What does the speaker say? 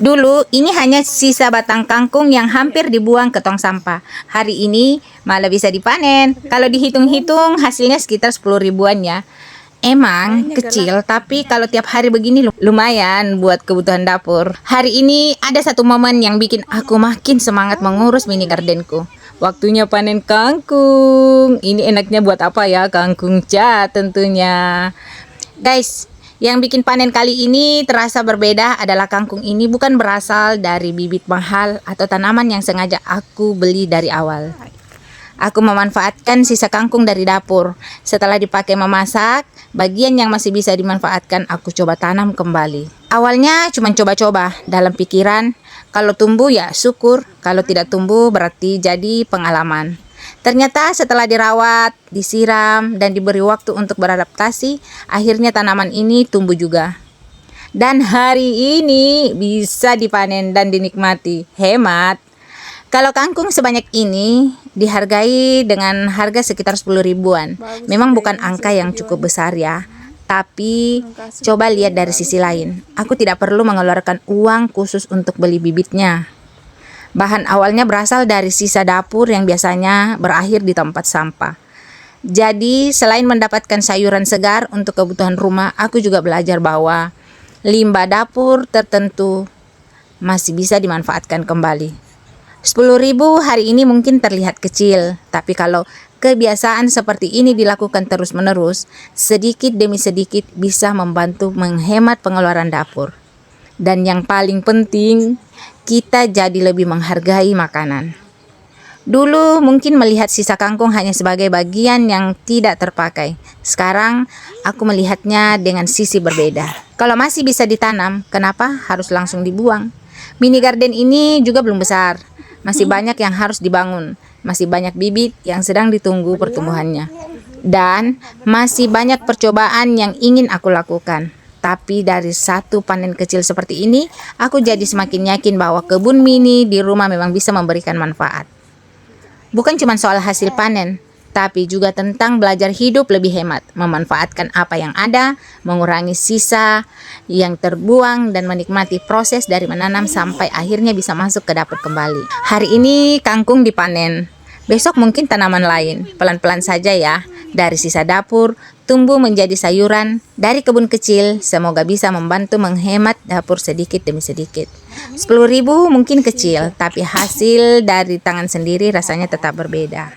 Dulu ini hanya sisa batang kangkung yang hampir dibuang ke tong sampah. Hari ini malah bisa dipanen. Kalau dihitung-hitung hasilnya sekitar 10 ribuan ya. Emang kecil, tapi kalau tiap hari begini lumayan buat kebutuhan dapur. Hari ini ada satu momen yang bikin aku makin semangat mengurus mini gardenku. Waktunya panen kangkung. Ini enaknya buat apa ya? Kangkung cat tentunya. Guys, yang bikin panen kali ini terasa berbeda adalah kangkung ini bukan berasal dari bibit mahal atau tanaman yang sengaja aku beli dari awal. Aku memanfaatkan sisa kangkung dari dapur. Setelah dipakai memasak, bagian yang masih bisa dimanfaatkan aku coba tanam kembali. Awalnya cuma coba-coba dalam pikiran, kalau tumbuh ya syukur, kalau tidak tumbuh berarti jadi pengalaman. Ternyata setelah dirawat, disiram, dan diberi waktu untuk beradaptasi, akhirnya tanaman ini tumbuh juga. Dan hari ini bisa dipanen dan dinikmati. Hemat. Kalau kangkung sebanyak ini dihargai dengan harga sekitar 10 ribuan. Memang bukan angka yang cukup besar ya. Tapi coba lihat dari sisi lain. Aku tidak perlu mengeluarkan uang khusus untuk beli bibitnya. Bahan awalnya berasal dari sisa dapur yang biasanya berakhir di tempat sampah. Jadi selain mendapatkan sayuran segar untuk kebutuhan rumah, aku juga belajar bahwa limbah dapur tertentu masih bisa dimanfaatkan kembali. 10 ribu hari ini mungkin terlihat kecil, tapi kalau kebiasaan seperti ini dilakukan terus-menerus, sedikit demi sedikit bisa membantu menghemat pengeluaran dapur. Dan yang paling penting, kita jadi lebih menghargai makanan. Dulu mungkin melihat sisa kangkung hanya sebagai bagian yang tidak terpakai. Sekarang aku melihatnya dengan sisi berbeda. Kalau masih bisa ditanam, kenapa harus langsung dibuang? Mini garden ini juga belum besar. Masih banyak yang harus dibangun. Masih banyak bibit yang sedang ditunggu pertumbuhannya. Dan masih banyak percobaan yang ingin aku lakukan. Tapi dari satu panen kecil seperti ini, aku jadi semakin yakin bahwa kebun mini di rumah memang bisa memberikan manfaat. Bukan cuma soal hasil panen, tapi juga tentang belajar hidup lebih hemat, memanfaatkan apa yang ada, mengurangi sisa yang terbuang, dan menikmati proses dari menanam sampai akhirnya bisa masuk ke dapur kembali. Hari ini kangkung dipanen, besok mungkin tanaman lain. Pelan-pelan saja ya, dari sisa dapur, tumbuh menjadi sayuran dari kebun kecil. Semoga bisa membantu menghemat dapur sedikit demi sedikit. 10 ribu mungkin kecil, tapi hasil dari tangan sendiri rasanya tetap berbeda.